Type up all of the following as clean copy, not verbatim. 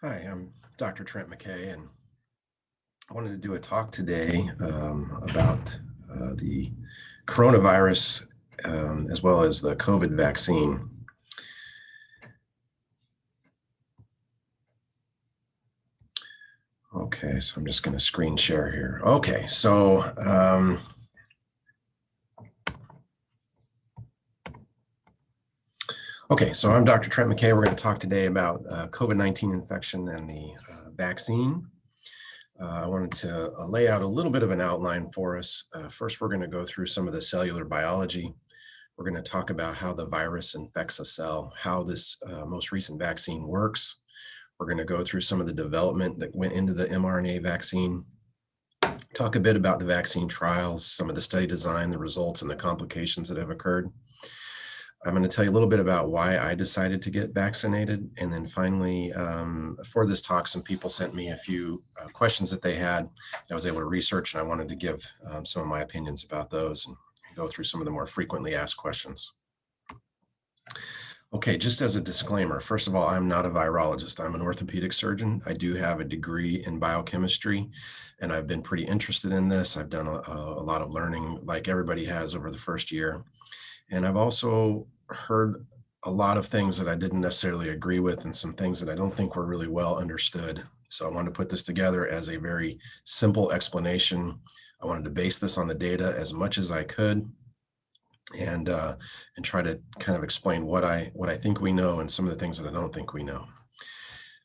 Hi, I'm Dr. Trent McKay, and I wanted to do a talk today about the coronavirus as well as the COVID vaccine. Okay, so I'm just going to screen share here. Okay, so I'm Dr. Trent McKay. We're going to talk today about COVID-19 infection and the vaccine. I wanted to lay out a little bit of an outline for us. First, we're going to go through some of the cellular biology. We're going to talk about how the virus infects a cell, how this most recent vaccine works. We're going to go through some of the development that went into the mRNA vaccine, talk a bit about the vaccine trials, some of the study design, the results, and the complications that have occurred. I'm going to tell you a little bit about why I decided to get vaccinated. And then finally, for this talk, some people sent me a few questions that they had that I was able to research, and I wanted to give some of my opinions about those and go through some of the more frequently asked questions. Okay, just as a disclaimer, first of all, I'm not a virologist. I'm an orthopedic surgeon. I do have a degree in biochemistry, and I've been pretty interested in this. I've done a lot of learning like everybody has over the first year. And I've also heard a lot of things that I didn't necessarily agree with and some things that I don't think were really well understood. So I wanted to put this together as a very simple explanation. I wanted to base this on the data as much as I could and try to kind of explain what I think we know and some of the things that I don't think we know.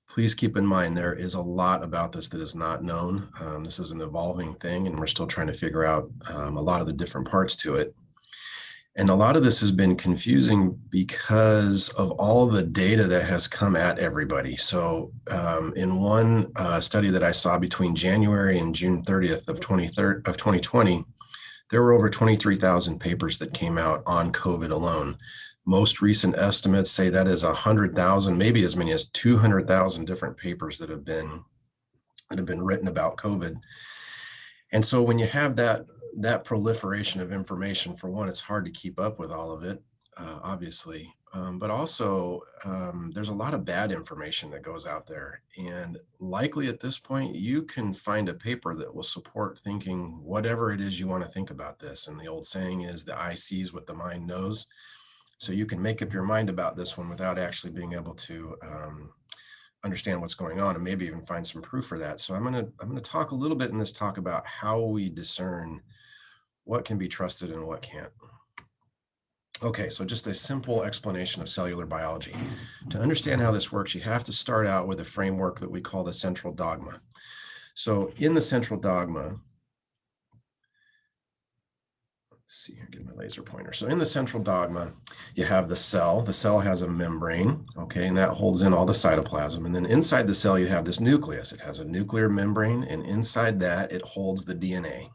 Please keep in mind there is a lot about this that is not known. This is an evolving thing, and we're still trying to figure out a lot of the different parts to it. And a lot of this has been confusing because of all the data that has come at everybody. So in one study that I saw between January and June 30th of 2020, there were over 23,000 papers that came out on COVID alone. Most recent estimates say that is 100,000, maybe as many as 200,000 different papers that have been written about COVID. And so when you have that proliferation of information, for one, it's hard to keep up with all of it, obviously. But also, there's a lot of bad information that goes out there. And likely at this point, you can find a paper that will support thinking whatever it is you want to think about this. And the old saying is the eye sees what the mind knows. So you can make up your mind about this one without actually being able to understand what's going on and maybe even find some proof for that. So I'm gonna talk a little bit in this talk about how we discern what can be trusted and what can't. Okay, so just a simple explanation of cellular biology. To understand how this works, you have to start out with a framework that we call the central dogma. So in the central dogma, let's see here, get my laser pointer. So in the central dogma, you have the cell. The cell has a membrane, okay, and that holds in all the cytoplasm. And then inside the cell, you have this nucleus. It has a nuclear membrane, and inside that, it holds the DNA.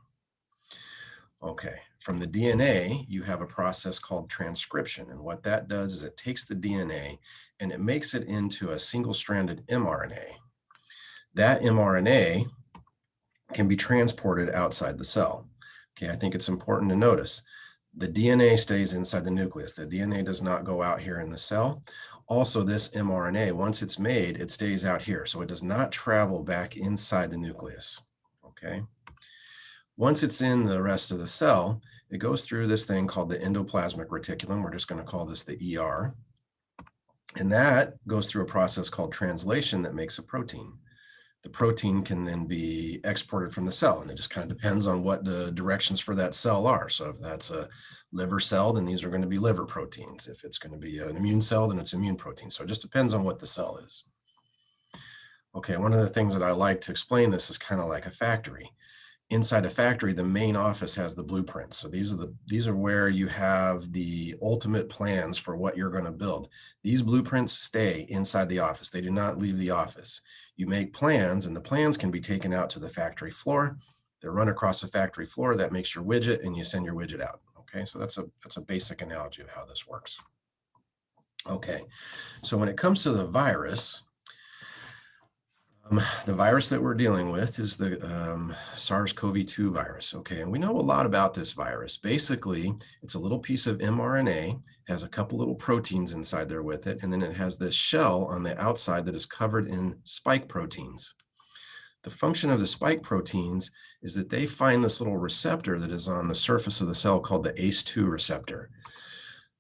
Okay, from the DNA, you have a process called transcription. And what that does is it takes the DNA and it makes it into a single-stranded mRNA. That mRNA can be transported outside the cell. Okay, I think it's important to notice the DNA stays inside the nucleus. The DNA does not go out here in the cell. Also, this mRNA, once it's made, it stays out here. So it does not travel back inside the nucleus. Okay. Once it's in the rest of the cell, it goes through this thing called the endoplasmic reticulum. We're just going to call this the ER. And that goes through a process called translation that makes a protein. The protein can then be exported from the cell, and it just kind of depends on what the directions for that cell are. So if that's a liver cell, then these are going to be liver proteins. If it's going to be an immune cell, then it's immune proteins. So it just depends on what the cell is. Okay, one of the things that I like to explain this is kind of like a factory. Inside a factory, the main office has the blueprints. So these are where you have the ultimate plans for what you're going to build. These blueprints stay inside the office. They do not leave the office. You make plans, and the plans can be taken out to the factory floor. They're run across the factory floor. That makes your widget, and you send your widget out. Okay, so that's a basic analogy of how this works. Okay, so when it comes to the virus that we're dealing with is the SARS-CoV-2 virus. Okay, and we know a lot about this virus. Basically, it's a little piece of mRNA, has a couple little proteins inside there with it, and then it has this shell on the outside that is covered in spike proteins. The function of the spike proteins is that they find this little receptor that is on the surface of the cell called the ACE2 receptor.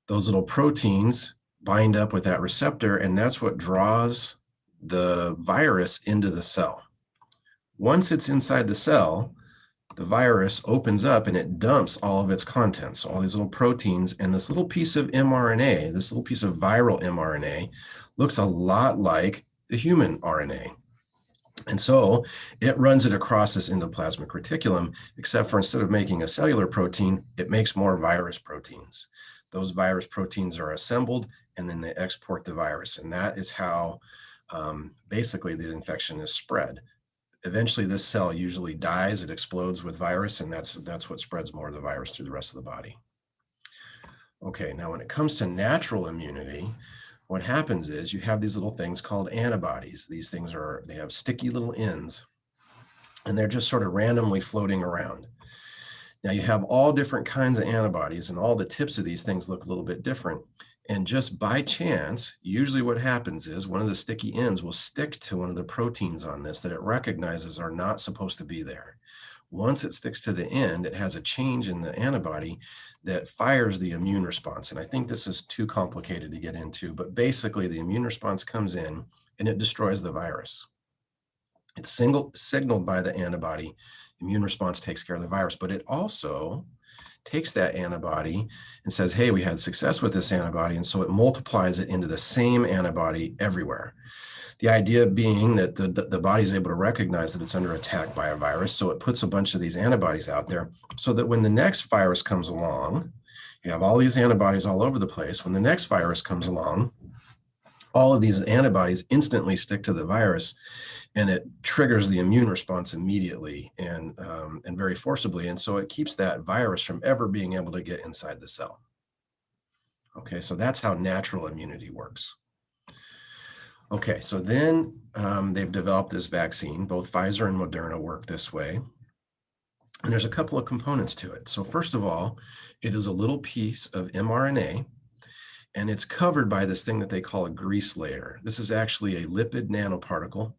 Those little proteins bind up with that receptor, and that's what draws the virus into the cell. Once it's inside the cell, the virus opens up and it dumps all of its contents, all these little proteins, and this little piece of mRNA, this little piece of viral mRNA, looks a lot like the human RNA. And so it runs it across this endoplasmic reticulum, except for instead of making a cellular protein, it makes more virus proteins. Those virus proteins are assembled and then they export the virus. And that is how basically the infection is spread. Eventually this cell usually dies, it explodes with virus, and that's what spreads more of the virus through the rest of the body. Okay, now when it comes to natural immunity, what happens is you have these little things called antibodies. These things they have sticky little ends, and they're just sort of randomly floating around. Now you have all different kinds of antibodies, and all the tips of these things look a little bit different. And just by chance, usually what happens is one of the sticky ends will stick to one of the proteins on this that it recognizes are not supposed to be there. Once it sticks to the end, it has a change in the antibody that fires the immune response. And I think this is too complicated to get into, but basically the immune response comes in and it destroys the virus. It's signaled by the antibody. Immune response takes care of the virus, but it also takes that antibody and says, hey, we had success with this antibody. And so it multiplies it into the same antibody everywhere. The idea being that the body is able to recognize that it's under attack by a virus. So it puts a bunch of these antibodies out there so that when the next virus comes along, you have all these antibodies all over the place. When the next virus comes along, all of these antibodies instantly stick to the virus, and it triggers the immune response immediately and very forcibly. And so it keeps that virus from ever being able to get inside the cell. Okay, so that's how natural immunity works. Okay, so then they've developed this vaccine. Both Pfizer and Moderna work this way. And there's a couple of components to it. So first of all, it is a little piece of mRNA, and it's covered by this thing that they call a grease layer. This is actually a lipid nanoparticle.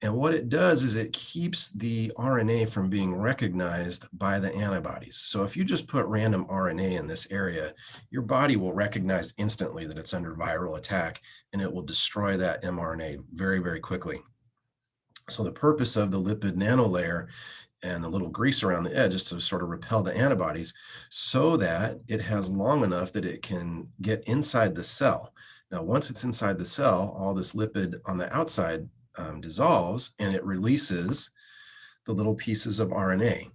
And what it does is it keeps the RNA from being recognized by the antibodies. So if you just put random RNA in this area, your body will recognize instantly that it's under viral attack, and it will destroy that mRNA very, very quickly. So the purpose of the lipid nanolayer and the little grease around the edge is to sort of repel the antibodies so that it has long enough that it can get inside the cell. Now, once it's inside the cell, all this lipid on the outside dissolves, and it releases the little pieces of RNA.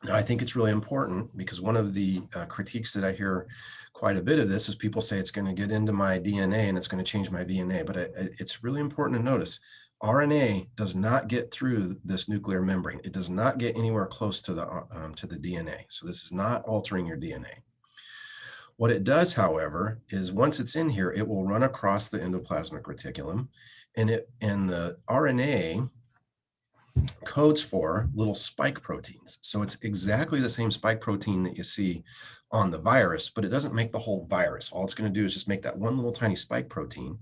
Now, I think it's really important because one of the critiques that I hear quite a bit of this is people say it's going to get into my DNA and it's going to change my DNA. But it's really important to notice RNA does not get through this nuclear membrane. It does not get anywhere close to the DNA. So this is not altering your DNA. What it does, however, is once it's in here, it will run across the endoplasmic reticulum, and the RNA codes for little spike proteins. So it's exactly the same spike protein that you see on the virus, but it doesn't make the whole virus. All it's going to do is just make that one little tiny spike protein.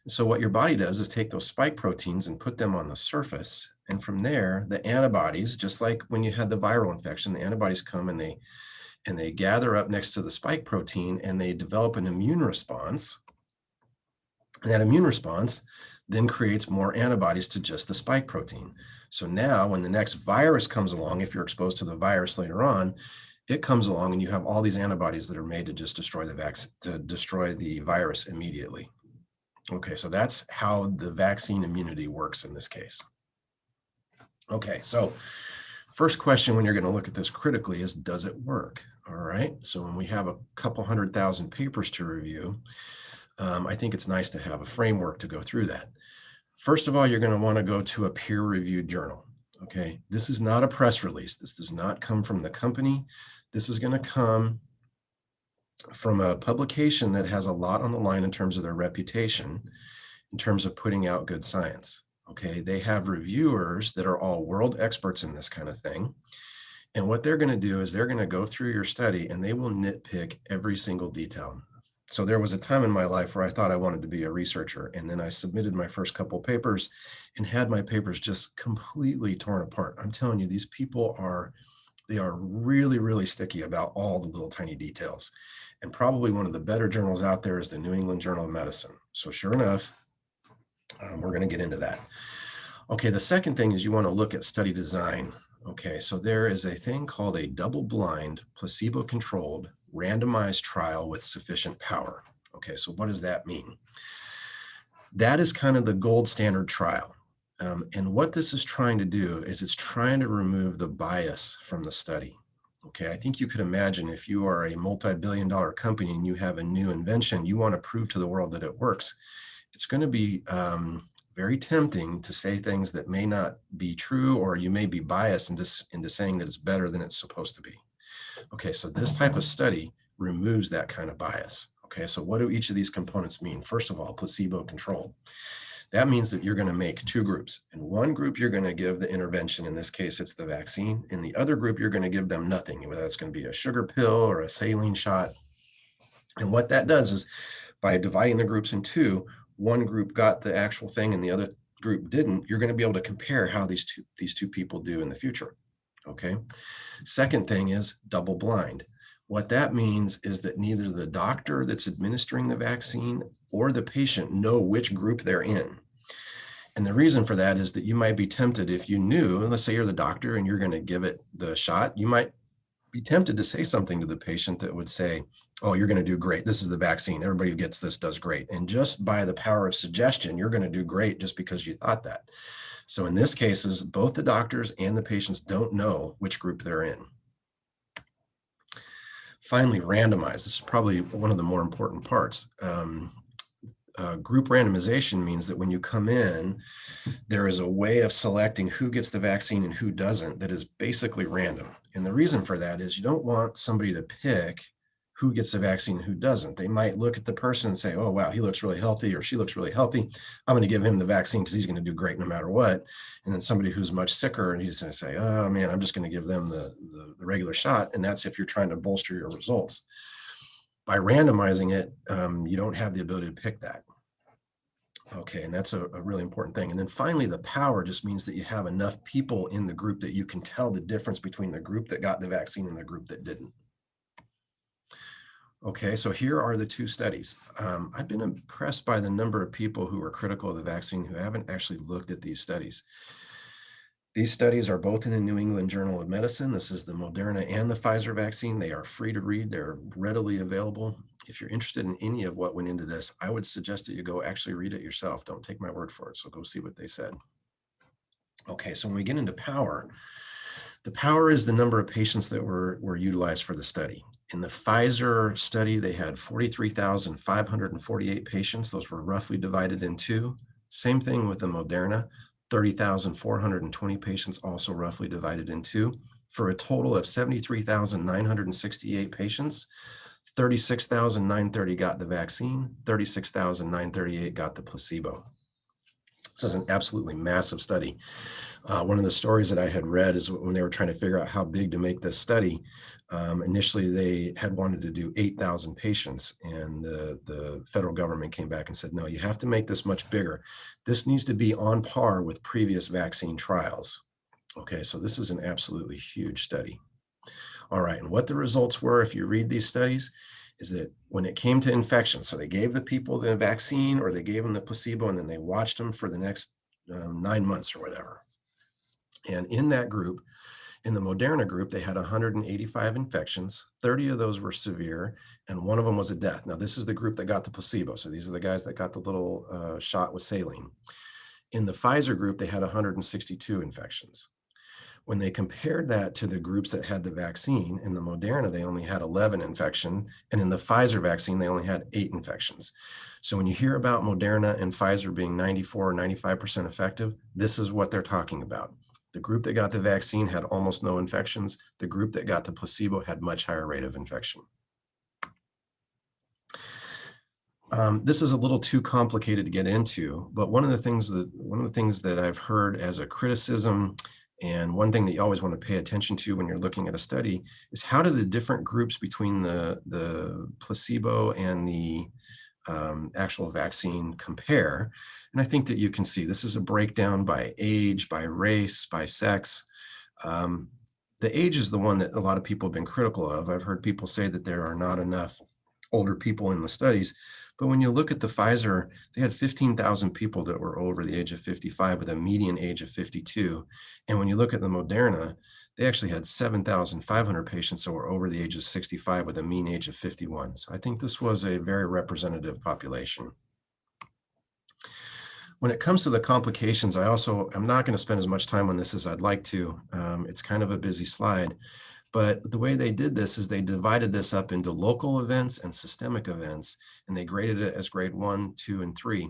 And so what your body does is take those spike proteins and put them on the surface. And from there, the antibodies, just like when you had the viral infection, the antibodies come and they gather up next to the spike protein and they develop an immune response. And that immune response then creates more antibodies to just the spike protein. So now when the next virus comes along, if you're exposed to the virus later on, it comes along and you have all these antibodies that are made to just destroy the virus immediately. Okay, so that's how the vaccine immunity works in this case. Okay, so first question when you're going to look at this critically is, does it work? All right, so when we have a couple 100,000 papers to review, I think it's nice to have a framework to go through that. First of all, you're going to want to go to a peer-reviewed journal. Okay, this is not a press release. This does not come from the company. This is going to come from a publication that has a lot on the line in terms of their reputation, in terms of putting out good science. Okay, they have reviewers that are all world experts in this kind of thing. And what they're going to do is they're going to go through your study and they will nitpick every single detail. So there was a time in my life where I thought I wanted to be a researcher, and then I submitted my first couple papers and had my papers just completely torn apart. I'm telling you, these people are they are really, really sticky about all the little tiny details. And probably one of the better journals out there is the New England Journal of Medicine. So sure enough, we're going to get into that. Okay, the second thing is you want to look at study design. Okay, so there is a thing called a double-blind, placebo-controlled, randomized trial with sufficient power. Okay, so what does that mean? That is kind of the gold standard trial. And what this is trying to do is it's trying to remove the bias from the study. Okay, I think you could imagine if you are a multi-billion-dollar company and you have a new invention, you want to prove to the world that it works. It's going to be very tempting to say things that may not be true, or you may be biased into saying that it's better than it's supposed to be. Okay, so this type of study removes that kind of bias. Okay, so what do each of these components mean? First of all, placebo control. That means that you're going to make two groups. In one group, you're going to give the intervention. In this case, it's the vaccine. In the other group, you're going to give them nothing, whether that's going to be a sugar pill or a saline shot. And what that does is by dividing the groups in two, one group got the actual thing and the other group didn't, you're going to be able to compare how these two people do in the future. Okay. Second thing is double blind. What that means is that neither the doctor that's administering the vaccine or the patient know which group they're in. And the reason for that is that you might be tempted if you knew, let's say you're the doctor and you're going to give it the shot, you might be tempted to say something to the patient that would say, oh, you're going to do great. This is the vaccine. Everybody who gets this does great. And just by the power of suggestion, you're going to do great just because you thought that. So in this case, both the doctors and the patients don't know which group they're in. Finally, randomize. This is probably one of the more important parts. Group randomization means that when you come in, there is a way of selecting who gets the vaccine and who doesn't that is basically random. And the reason for that is you don't want somebody to pick who gets the vaccine and who doesn't. They might look at the person and say, oh, wow, he looks really healthy or she looks really healthy. I'm going to give him the vaccine because he's going to do great no matter what. And then somebody who's much sicker and he's going to say, oh, man, I'm just going to give them the regular shot. And that's if you're trying to bolster your results. By randomizing it, you don't have the ability to pick that. Okay, and that's a really important thing. And then finally, the power just means that you have enough people in the group that you can tell the difference between the group that got the vaccine and the group that didn't. Okay, so here are the two studies. I've been impressed by the number of people who are critical of the vaccine who haven't actually looked at these studies. These studies are both in the New England Journal of Medicine. This is the Moderna and the Pfizer vaccine. They are free to read. They're readily available. If you're interested in any of what went into this, I would suggest that you go actually read it yourself. Don't take my word for it. So go see what they said. Okay, so when we get into power, the power is the number of patients that were utilized for the study. In the Pfizer study, they had 43,548 patients. Those were roughly divided in two. Same thing with the Moderna, 30,420 patients, also roughly divided in two, for a total of 73,968 patients. 36,930 got the vaccine, 36,938 got the placebo. This is an absolutely massive study. One of the stories that I had read is when they were trying to figure out how big to make this study, initially they had wanted to do 8,000 patients, and the federal government came back and said, no, you have to make this much bigger. This needs to be on par with previous vaccine trials. Okay, so this is an absolutely huge study. All right, and what the results were, if you read these studies, is that when it came to infection, so they gave the people the vaccine or they gave them the placebo, and then they watched them for the next 9 months or whatever. And in that group, in the Moderna group, they had 185 infections. 30 of those were severe, and one of them was a death. Now, this is the group that got the placebo. So these are the guys that got the little shot with saline. In the Pfizer group, they had 162 infections. When they compared that to the groups that had the vaccine, in the Moderna, they only had 11 infection, and in the Pfizer vaccine, they only had 8 infections. So when you hear about Moderna and Pfizer being 94 or 95% effective, this is what they're talking about. The group that got the vaccine had almost no infections. The group that got the placebo had much higher rate of infection. This is a little too complicated to get into, but one of the things that I've heard as a criticism And one thing that you always want to pay attention to when you're looking at a study is how do the different groups between the placebo and the actual vaccine compare. And I think that you can see this is a breakdown by age, by race, by sex. Um, the age is the one that a lot of people have been critical of. I've heard people say that there are not enough older people in the studies. But when you look at the Pfizer, they had 15,000 people that were over the age of 55 with a median age of 52. And when you look at the Moderna, they actually had 7,500 patients that were over the age of 65 with a mean age of 51. So I think this was a very representative population. When it comes to the complications, I'm not going to spend as much time on this as I'd like to. It's kind of a busy slide, but the way they did this is they divided this up into local events and systemic events, and they graded it as grade 1, 2, and 3.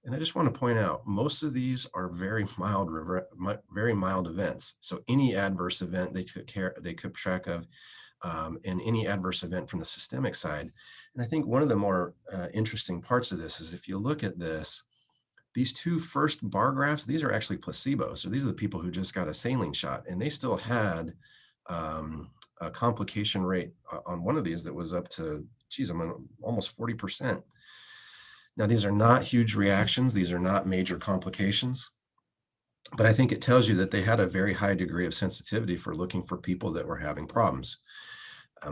And I just want to point out, most of these are very mild events. So any adverse event they took track of, and any adverse event from the systemic side. And I think one of the more interesting parts of this is if you look at this, these two first bar graphs, these are actually placebos. So these are the people who just got a saline shot, and they still had a complication rate on one of these that was up to, geez, almost 40%. Now, these are not huge reactions. These are not major complications, but I think it tells you that they had a very high degree of sensitivity for looking for people that were having problems.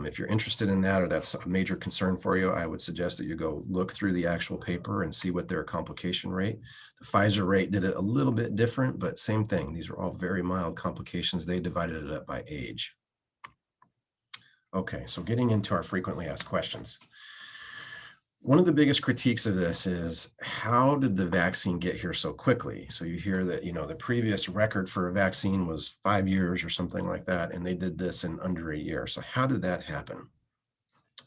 If you're interested in that, or that's a major concern for you, I would suggest that you go look through the actual paper and see what their complication rate. The Pfizer rate did it a little bit different, but same thing. These are all very mild complications. They divided it up by age. Okay, so getting into our frequently asked questions. One of the biggest critiques of this is, how did the vaccine get here so quickly? So you hear that, the previous record for a vaccine was 5 years or something like that, and they did this in under a year. So how did that happen?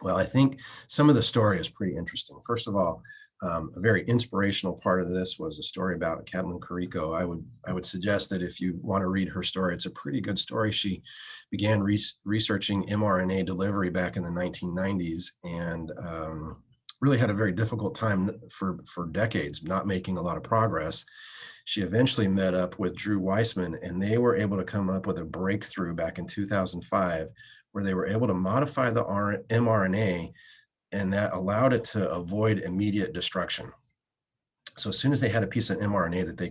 Well, I think some of the story is pretty interesting. First of all, a very inspirational part of this was a story about Kathleen Carrico. I would suggest that if you want to read her story, it's a pretty good story. She began researching mRNA delivery back in the 1990s, and really had a very difficult time for decades, not making a lot of progress. She eventually met up with Drew Weissman, and they were able to come up with a breakthrough back in 2005 where they were able to modify the mRNA, and that allowed it to avoid immediate destruction. So as soon as they had a piece of mRNA that they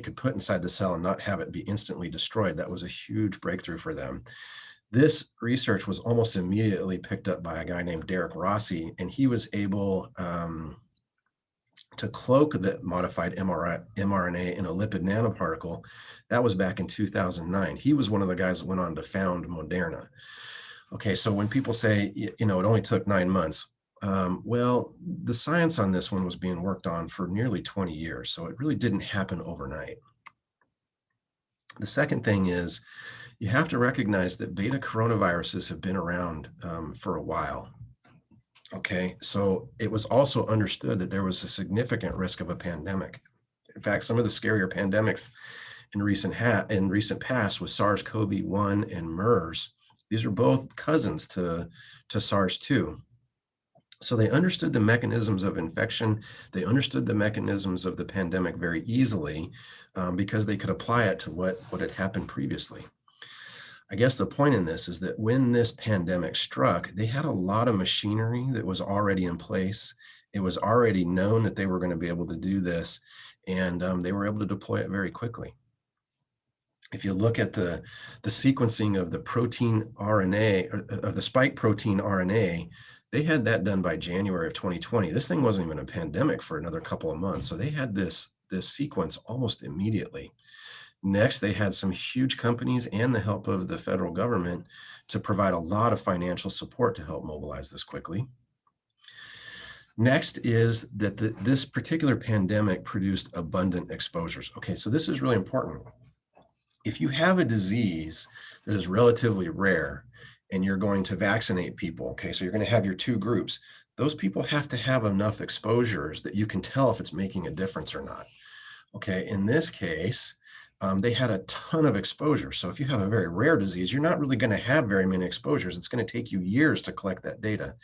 could put inside the cell and not have it be instantly destroyed, that was a huge breakthrough for them. This research was almost immediately picked up by a guy named Derek Rossi, and he was able to cloak the modified mRNA in a lipid nanoparticle. That was back in 2009. He was one of the guys that went on to found Moderna. Okay, so when people say, it only took 9 months, well, the science on this one was being worked on for nearly 20 years, so it really didn't happen overnight. The second thing is, you have to recognize that beta coronaviruses have been around for a while. Okay, so it was also understood that there was a significant risk of a pandemic. In fact, some of the scarier pandemics in recent past was SARS-CoV-1 and MERS. These are both cousins to SARS-2. So they understood the mechanisms of infection. They understood the mechanisms of the pandemic very easily because they could apply it to what had happened previously. I guess the point in this is that when this pandemic struck, they had a lot of machinery that was already in place. It was already known that they were going to be able to do this, and they were able to deploy it very quickly. If you look at the sequencing of the protein RNA, or of the spike protein RNA, they had that done by January of 2020. This thing wasn't even a pandemic for another couple of months. So they had this sequence almost immediately. Next, they had some huge companies and the help of the federal government to provide a lot of financial support to help mobilize this quickly. Next is that this particular pandemic produced abundant exposures. Okay, so this is really important. If you have a disease that is relatively rare and you're going to vaccinate people, okay, so you're going to have your two groups, those people have to have enough exposures that you can tell if it's making a difference or not. Okay, in this case, they had a ton of exposure. So if you have a very rare disease, you're not really going to have very many exposures. It's going to take you years to collect that data.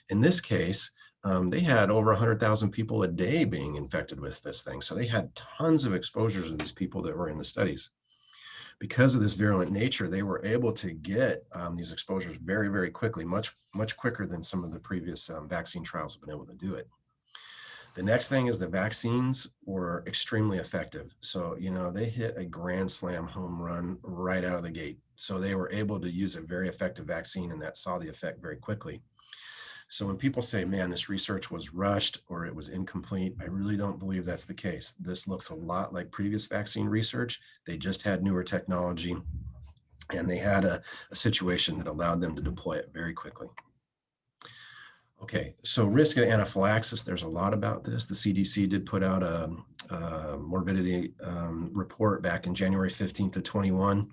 In this case, they had over 100,000 people a day being infected with this thing. So they had tons of exposures of these people that were in the studies. Because of this virulent nature, they were able to get these exposures very, very quickly, much quicker than some of the previous vaccine trials have been able to do it. The next thing is the vaccines were extremely effective. So, they hit a grand slam home run right out of the gate. So they were able to use a very effective vaccine and that saw the effect very quickly. So when people say, man, this research was rushed or it was incomplete, I really don't believe that's the case. This looks a lot like previous vaccine research. They just had newer technology and they had a situation that allowed them to deploy it very quickly. Okay, so risk of anaphylaxis, there's a lot about this. The CDC did put out a morbidity report back in January 15th of 21.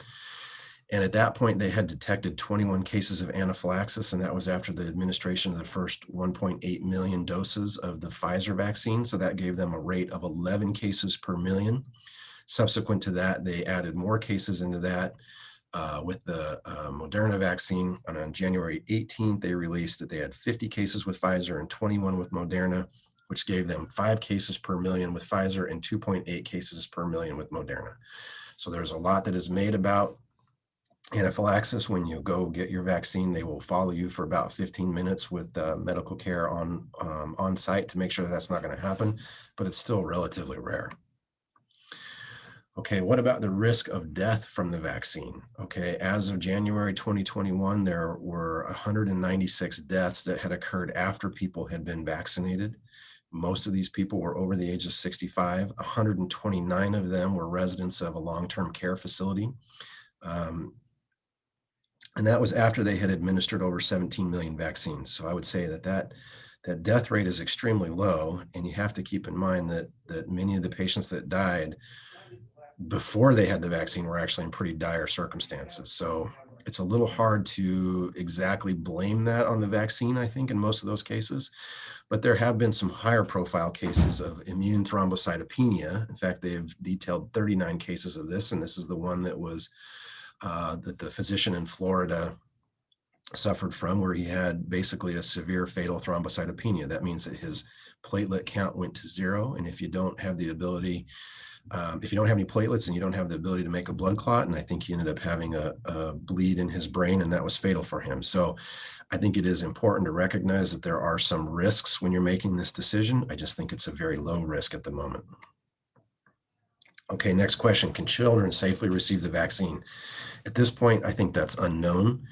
And at that point, they had detected 21 cases of anaphylaxis, and that was after the administration of the first 1.8 million doses of the Pfizer vaccine. So that gave them a rate of 11 cases per million. Subsequent to that, they added more cases into that with the Moderna vaccine. And on January 18th, they released that they had 50 cases with Pfizer and 21 with Moderna, which gave them 5 cases per million with Pfizer and 2.8 cases per million with Moderna. So there's a lot that is made about anaphylaxis. When you go get your vaccine, they will follow you for about 15 minutes with medical care on site to make sure that that's not going to happen, but it's still relatively rare. Okay, what about the risk of death from the vaccine? Okay, as of January 2021, there were 196 deaths that had occurred after people had been vaccinated. Most of these people were over the age of 65. 129 of them were residents of a long-term care facility. And that was after they had administered over 17 million vaccines. So I would say that death rate is extremely low. And you have to keep in mind that many of the patients that died before they had the vaccine were actually in pretty dire circumstances. So it's a little hard to exactly blame that on the vaccine, I think, in most of those cases. But there have been some higher profile cases of immune thrombocytopenia. In fact, they've detailed 39 cases of this, and this is the one that was that the physician in Florida suffered from, where he had basically a severe fatal thrombocytopenia. That means that his platelet count went to 0. And if you don't have the ability, if you don't have any platelets and you don't have the ability to make a blood clot, and I think he ended up having a bleed in his brain, and that was fatal for him. So I think it is important to recognize that there are some risks when you're making this decision. I just think it's a very low risk at the moment. Okay, next question. Can children safely receive the vaccine? At this point, I think that's unknown.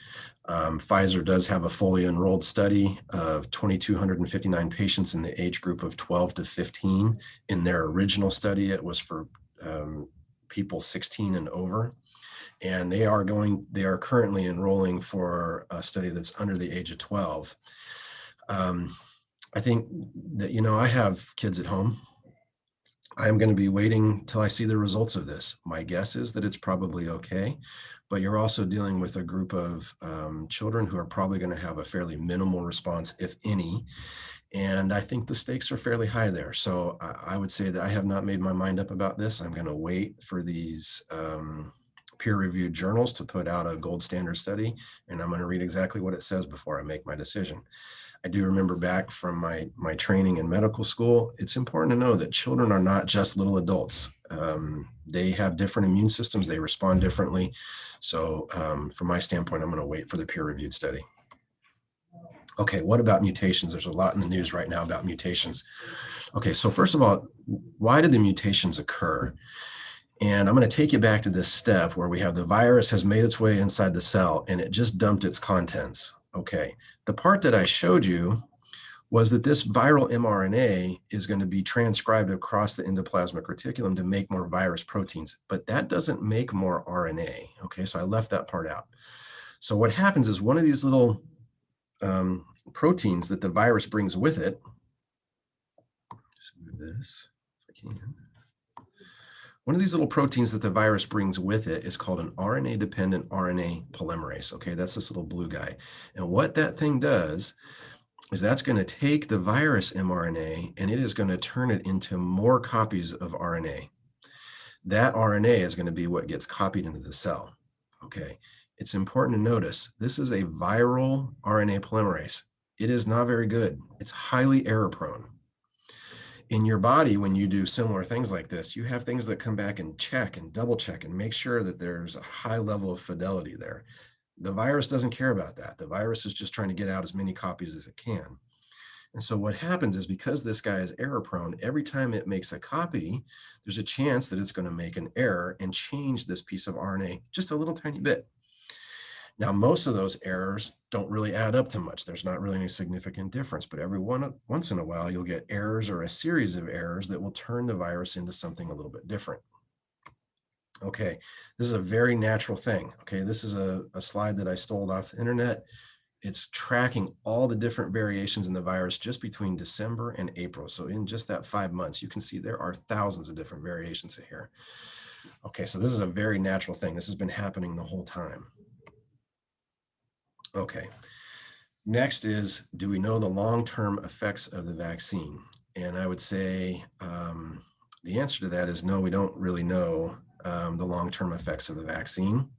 Pfizer does have a fully enrolled study of 2,259 patients in the age group of 12 to 15. In their original study, it was for people 16 and over. And they are currently enrolling for a study that's under the age of 12. I think that, I have kids at home. I'm going to be waiting till I see the results of this. My guess is that it's probably okay, but you're also dealing with a group of children who are probably going to have a fairly minimal response, if any. And I think the stakes are fairly high there. So I would say that I have not made my mind up about this. I'm going to wait for these peer-reviewed journals to put out a gold standard study, and I'm going to read exactly what it says before I make my decision. I do remember back from my training in medical school, it's important to know that children are not just little adults. They have different immune systems. They respond differently. So from my standpoint, I'm going to wait for the peer-reviewed study. Okay, what about mutations? There's a lot in the news right now about mutations. Okay, so first of all, why did the mutations occur? And I'm going to take you back to this step where we have the virus has made its way inside the cell and it just dumped its contents. Okay, the part that I showed you was that this viral mRNA is going to be transcribed across the endoplasmic reticulum to make more virus proteins, but that doesn't make more RNA. Okay, so I left that part out. So what happens is one of these little proteins that the virus brings with it, just move this if I can. One of these little proteins that the virus brings with it is called an RNA-dependent RNA polymerase. Okay, that's this little blue guy. And what that thing does is that's going to take the virus mRNA and it is going to turn it into more copies of RNA. That RNA is going to be what gets copied into the cell. Okay, it's important to notice this is a viral RNA polymerase. It is not very good. It's highly error prone. In your body, when you do similar things like this, you have things that come back and check and double check and make sure that there's a high level of fidelity there. The virus doesn't care about that. The virus is just trying to get out as many copies as it can. And so what happens is, because this guy is error prone, every time it makes a copy, there's a chance that it's going to make an error and change this piece of RNA just a little tiny bit. Now, most of those errors don't really add up to much. There's not really any significant difference, but once in a while, you'll get errors or a series of errors that will turn the virus into something a little bit different. Okay, this is a very natural thing. Okay, this is a slide that I stole off the internet. It's tracking all the different variations in the virus just between December and April. So in just that 5 months, you can see there are thousands of different variations here. Okay, so this is a very natural thing. This has been happening the whole time. Okay, next is, do we know the long-term effects of the vaccine? And I would say the answer to that is no, we don't really know the long-term effects of the vaccine.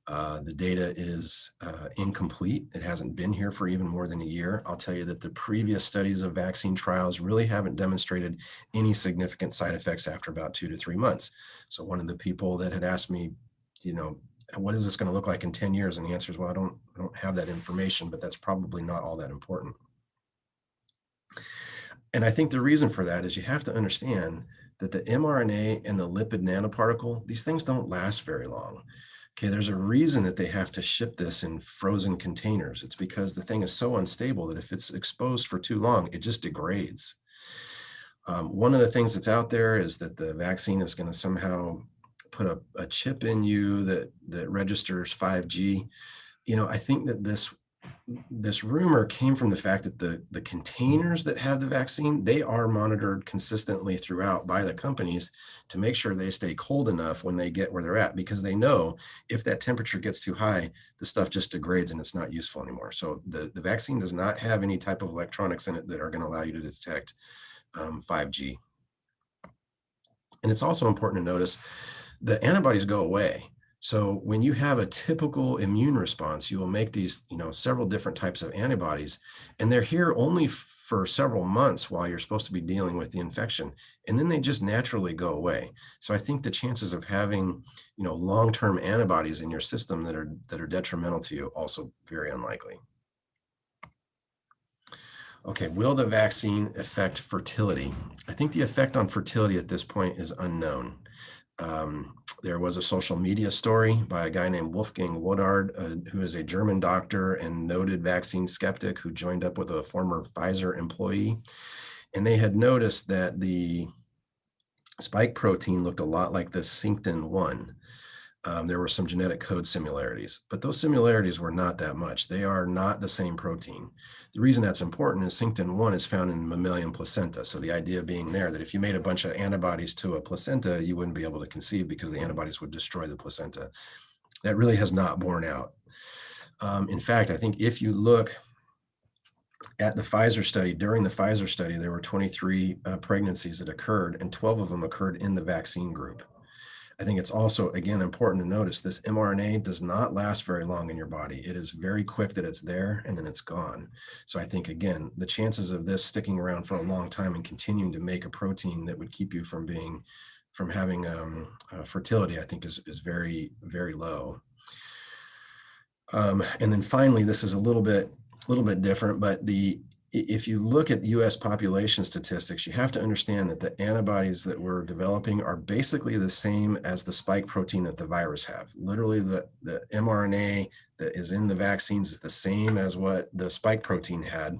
The data is incomplete. It hasn't been here for even more than a year. I'll tell you that the previous studies of vaccine trials really haven't demonstrated any significant side effects after about 2 to 3 months. So one of the people that had asked me, you know, what is this going to look like in 10 years? And the answer is, well, I don't have that information, but that's probably not all that important. And I think the reason for that is you have to understand that the mRNA and the lipid nanoparticle, these things don't last very long. Okay, there's a reason that they have to ship this in frozen containers. It's because the thing is so unstable that if it's exposed for too long, it just degrades. One of the things that's out there is that the vaccine is going to somehow put a chip in you that registers 5G. You know, I think that this rumor came from the fact that the containers that have the vaccine, they are monitored consistently throughout by the companies to make sure they stay cold enough when they get where they're at, because they know if that temperature gets too high, the stuff just degrades and it's not useful anymore. So the vaccine does not have any type of electronics in it that are going to allow you to detect 5G. And it's also important to notice the antibodies go away. So when you have a typical immune response, you will make these, several different types of antibodies, and they're here only for several months while you're supposed to be dealing with the infection, and then they just naturally go away. So I think the chances of having, long-term antibodies in your system that are detrimental to you, also very unlikely. Okay, will the vaccine affect fertility? I think the effect on fertility at this point is unknown. There was a social media story by a guy named Wolfgang Woodard, who is a German doctor and noted vaccine skeptic who joined up with a former Pfizer employee. And they had noticed that the spike protein looked a lot like the Synctin-1. There were some genetic code similarities, but those similarities were not that much. They are not the same protein. The reason that's important is Synctin-1 is found in mammalian placenta. So the idea being there that if you made a bunch of antibodies to a placenta, you wouldn't be able to conceive because the antibodies would destroy the placenta. That really has not borne out. In fact, I think if you look at the Pfizer study, during the Pfizer study, there were 23 pregnancies that occurred, and 12 of them occurred in the vaccine group. I think it's also, again, important to notice this mRNA does not last very long in your body. It is very quick that it's there and then it's gone. So I think, again, the chances of this sticking around for a long time and continuing to make a protein that would keep you from having fertility, I think is very, very low. And then finally, this is a little bit different, but if you look at US population statistics, you have to understand that the antibodies that we're developing are basically the same as the spike protein that the virus have. Literally, the mRNA that is in the vaccines is the same as what the spike protein had.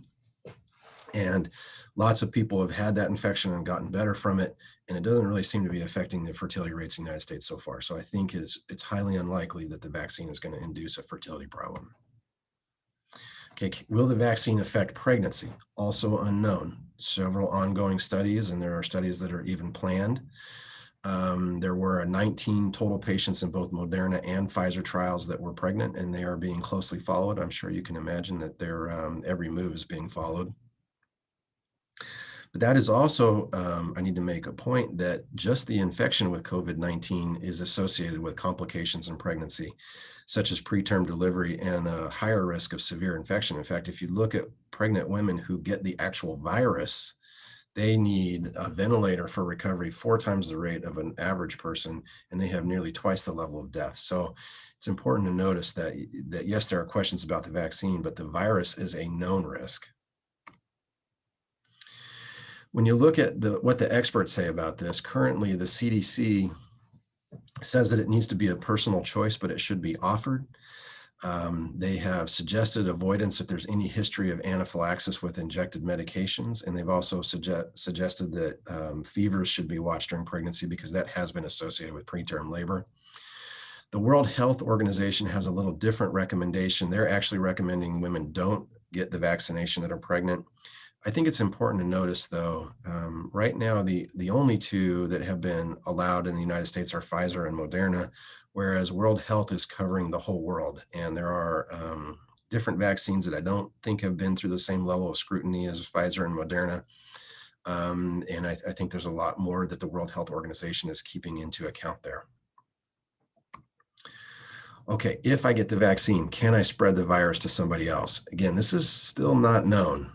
And lots of people have had that infection and gotten better from it, and it doesn't really seem to be affecting the fertility rates in the United States so far. So I think it's highly unlikely that the vaccine is going to induce a fertility problem. Okay, will the vaccine affect pregnancy? Also unknown. Several ongoing studies, and there are studies that are even planned. There were 19 total patients in both Moderna and Pfizer trials that were pregnant, and they are being closely followed. I'm sure you can imagine that their every move is being followed. But that is also, I need to make a point that just the infection with COVID-19 is associated with complications in pregnancy, such as preterm delivery and a higher risk of severe infection. In fact, if you look at pregnant women who get the actual virus, They need a ventilator for recovery 4 times the rate of an average person, and they have nearly twice the level of death. So it's important to notice that yes, there are questions about the vaccine, but the virus is a known risk. When you look at what the experts say about this, currently the CDC says that it needs to be a personal choice, but it should be offered. They have suggested avoidance if there's any history of anaphylaxis with injected medications, and they've also suggested that fevers should be watched during pregnancy because that has been associated with preterm labor. The World Health Organization has a little different recommendation. They're actually recommending women don't get the vaccination that are pregnant. I think it's important to notice, though, right now, the only two that have been allowed in the United States are Pfizer and Moderna, whereas World Health is covering the whole world. And there are different vaccines that I don't think have been through the same level of scrutiny as Pfizer and Moderna. And I think there's a lot more that the World Health Organization is keeping into account there. Okay, if I get the vaccine, can I spread the virus to somebody else? Again, this is still not known.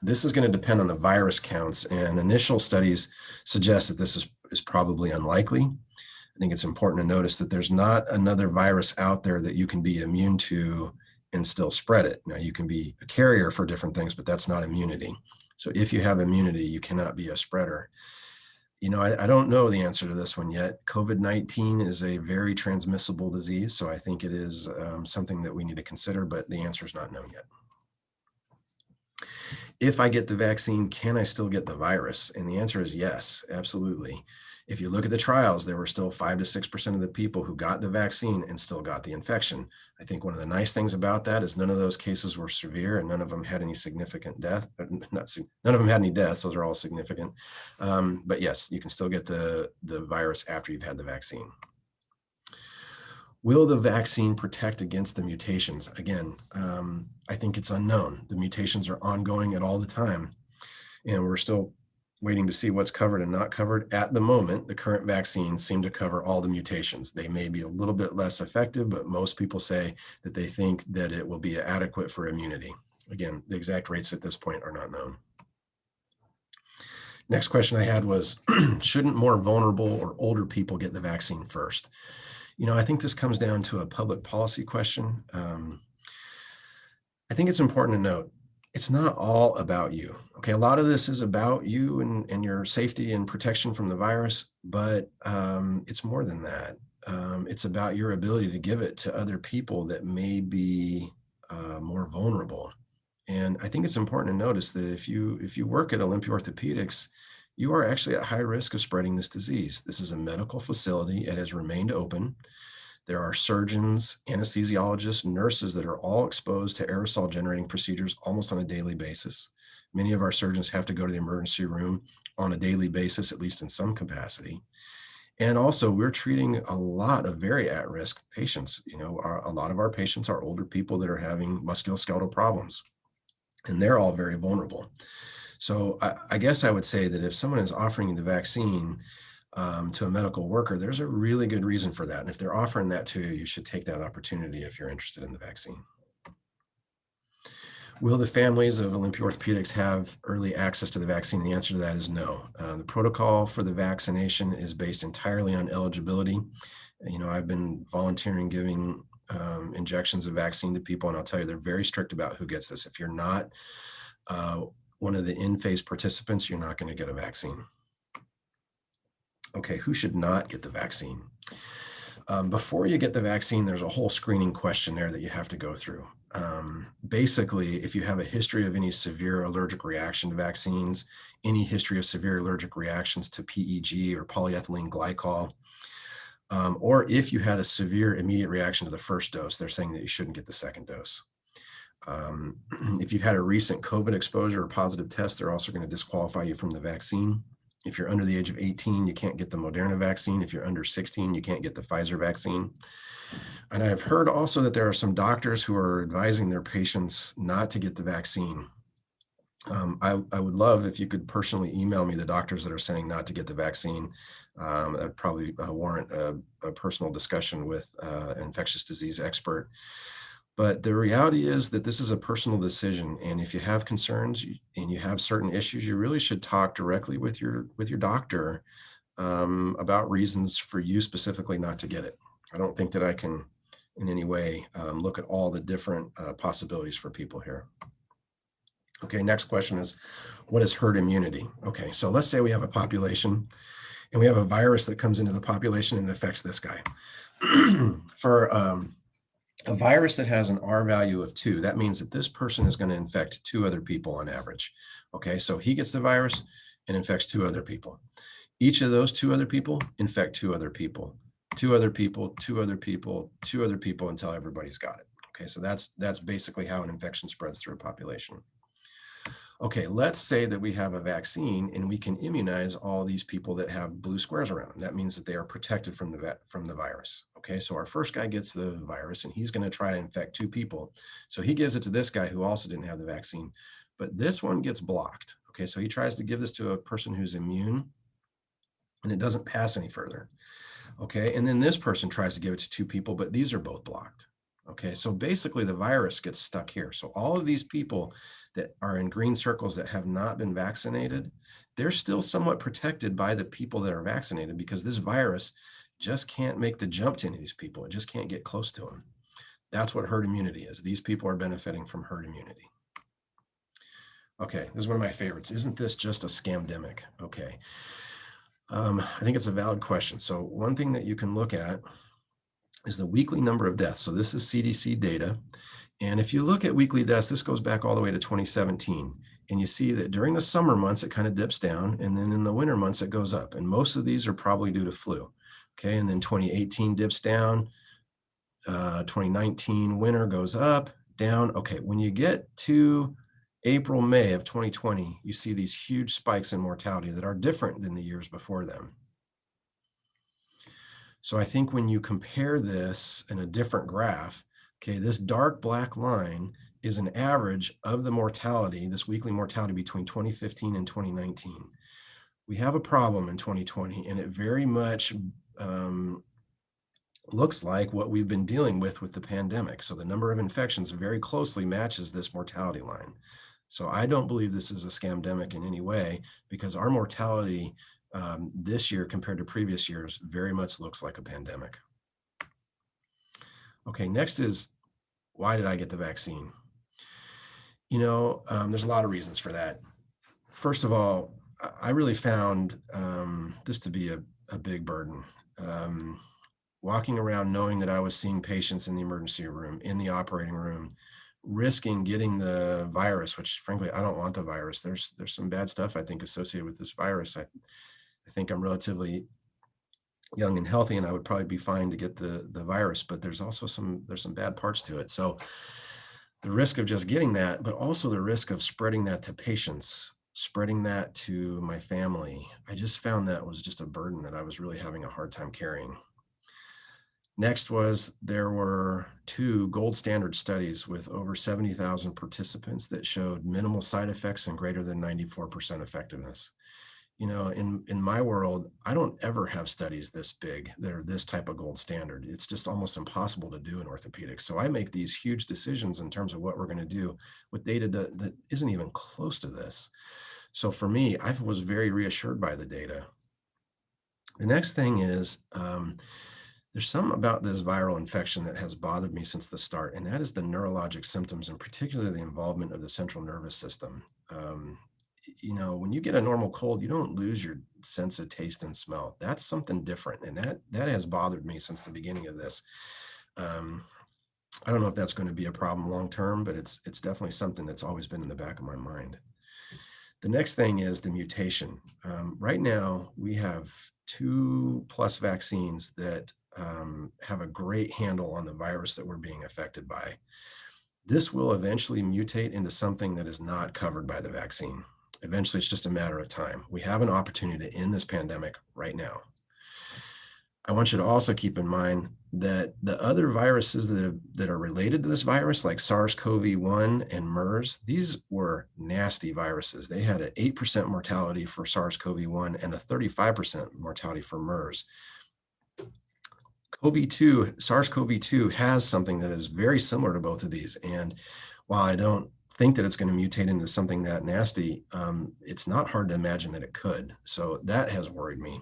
This is going to depend on the virus counts, and initial studies suggest that this is probably unlikely. I think it's important to notice that there's not another virus out there that you can be immune to and still spread it. Now, you can be a carrier for different things, but that's not immunity. So if you have immunity, you cannot be a spreader. I don't know the answer to this one yet. COVID-19 is a very transmissible disease, so I think it is something that we need to consider, but the answer is not known yet. If I get the vaccine, can I still get the virus? And the answer is yes, absolutely. If you look at the trials, there were still 5 to 6% of the people who got the vaccine and still got the infection. I think one of the nice things about that is none of those cases were severe and none of them had any significant death. None of them had any deaths. Those are all significant. But yes, you can still get the virus after you've had the vaccine. Will the vaccine protect against the mutations? Again, I think it's unknown. The mutations are ongoing at all the time, and we're still waiting to see what's covered and not covered. At the moment, the current vaccines seem to cover all the mutations. They may be a little bit less effective, but most people say that they think that it will be adequate for immunity. Again, the exact rates at this point are not known. Next question I had was, shouldn't more vulnerable or older people get the vaccine first? I think this comes down to a public policy question. I think it's important to note, it's not all about you. Okay, a lot of this is about you and your safety and protection from the virus, but it's more than that. It's about your ability to give it to other people that may be more vulnerable. And I think it's important to notice that if you work at Olympia Orthopedics, you are actually at high risk of spreading this disease. This is a medical facility. It has remained open. There are surgeons, anesthesiologists, nurses that are all exposed to aerosol generating procedures almost on a daily basis. Many of our surgeons have to go to the emergency room on a daily basis, at least in some capacity. And also, we're treating a lot of very at-risk patients. A lot of our patients are older people that are having musculoskeletal problems, and they're all very vulnerable. So I guess I would say that if someone is offering you the vaccine to a medical worker, there's a really good reason for that. And if they're offering that to you, you should take that opportunity if you're interested in the vaccine. Will the families of Olympia Orthopedics have early access to the vaccine? The answer to that is no. The protocol for the vaccination is based entirely on eligibility. I've been volunteering giving injections of vaccine to people, and I'll tell you, they're very strict about who gets this. If you're not one of the in-phase participants, you're not going to get a vaccine. Okay, who should not get the vaccine? Before you get the vaccine, there's a whole screening questionnaire that you have to go through. Basically, if you have a history of any severe allergic reaction to vaccines, any history of severe allergic reactions to PEG or polyethylene glycol, or if you had a severe immediate reaction to the first dose, they're saying that you shouldn't get the second dose. If you've had a recent COVID exposure or positive test, they're also going to disqualify you from the vaccine. If you're under the age of 18, you can't get the Moderna vaccine. If you're under 16, you can't get the Pfizer vaccine. And I've heard also that there are some doctors who are advising their patients not to get the vaccine. I would love if you could personally email me the doctors that are saying not to get the vaccine. That'd probably warrant a personal discussion with an infectious disease expert. But the reality is that this is a personal decision, and if you have concerns and you have certain issues, you really should talk directly with your doctor about reasons for you specifically not to get it. I don't think that I can in any way look at all the different possibilities for people here. Okay, next question is, what is herd immunity? Okay, so let's say we have a population and we have a virus that comes into the population and affects this guy. For a virus that has an R value of 2, that means that this person is going to infect 2 other people on average. Okay, so he gets the virus and infects 2 other people. Each of those 2 other people infect 2 other people, 2 other people, 2 other people, 2 other people until everybody's got it. Okay, so that's basically how an infection spreads through a population. Okay, let's say that we have a vaccine and we can immunize all these people that have blue squares around them. That means that they are protected from the virus. Okay, so our first guy gets the virus and he's going to try to infect 2 people. So he gives it to this guy who also didn't have the vaccine, but this one gets blocked. Okay, so he tries to give this to a person who's immune and it doesn't pass any further. Okay, and then this person tries to give it to 2 people, but these are both blocked. Okay, so basically the virus gets stuck here. So all of these people that are in green circles that have not been vaccinated, they're still somewhat protected by the people that are vaccinated because this virus just can't make the jump to any of these people. It just can't get close to them. That's what herd immunity is. These people are benefiting from herd immunity. Okay, this is one of my favorites. Isn't this just a scamdemic? Okay. I think it's a valid question. So one thing that you can look at is the weekly number of deaths. So this is CDC data. And if you look at weekly deaths, this goes back all the way to 2017. And you see that during the summer months, it kind of dips down. And then in the winter months, it goes up. And most of these are probably due to flu. Okay. And then 2018 dips down. 2019 winter goes up, down. Okay. When you get to April, May of 2020, you see these huge spikes in mortality that are different than the years before them. So I think when you compare this in a different graph, okay, this dark black line is an average of the mortality, this weekly mortality between 2015 and 2019. We have a problem in 2020, and it very much looks like what we've been dealing with the pandemic. So the number of infections very closely matches this mortality line. So I don't believe this is a scamdemic in any way because our mortality this year compared to previous years very much looks like a pandemic. Okay, next is, why did I get the vaccine? You know, there's a lot of reasons for that. First of all, I really found this to be a big burden. Walking around knowing that I was seeing patients in the emergency room, in the operating room, risking getting the virus, which frankly, I don't want the virus. There's some bad stuff I think associated with this virus. I think I'm relatively young and healthy and I would probably be fine to get the virus, but there's also some bad parts to it. So the risk of just getting that, but also the risk of spreading that to patients, spreading that to my family. I just found that was just a burden that I was really having a hard time carrying. Next was there were 2 gold standard studies with over 70,000 participants that showed minimal side effects and greater than 94% effectiveness. You know, in my world, I don't ever have studies this big that are this type of gold standard. It's just almost impossible to do in orthopedics. So I make these huge decisions in terms of what we're going to do with data that isn't even close to this. So for me, I was very reassured by the data. The next thing is, there's something about this viral infection that has bothered me since the start, and that is the neurologic symptoms, and particularly the involvement of the central nervous system. You know, when you get a normal cold, you don't lose your sense of taste and smell. That's something different, and that has bothered me since the beginning of this. I don't know if that's going to be a problem long term, but it's definitely something that's always been in the back of my mind. The next thing is the mutation. Right now, we have 2+ vaccines that have a great handle on the virus that we're being affected by. This will eventually mutate into something that is not covered by the vaccine. Eventually, it's just a matter of time. We have an opportunity to end this pandemic right now. I want you to also keep in mind that the other viruses that are related to this virus, like SARS-CoV-1 and MERS, these were nasty viruses. They had an 8% mortality for SARS-CoV-1 and a 35% mortality for MERS. CoV-2, SARS-CoV-2 has something that is very similar to both of these. And while I don't think that it's going to mutate into something that nasty, it's not hard to imagine that it could. So that has worried me.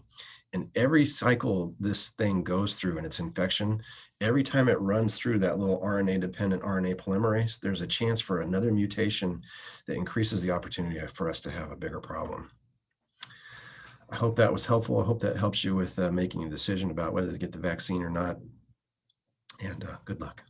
And every cycle this thing goes through in its infection, every time it runs through that little RNA-dependent RNA polymerase, there's a chance for another mutation that increases the opportunity for us to have a bigger problem. I hope that was helpful. I hope that helps you with making a decision about whether to get the vaccine or not. And good luck.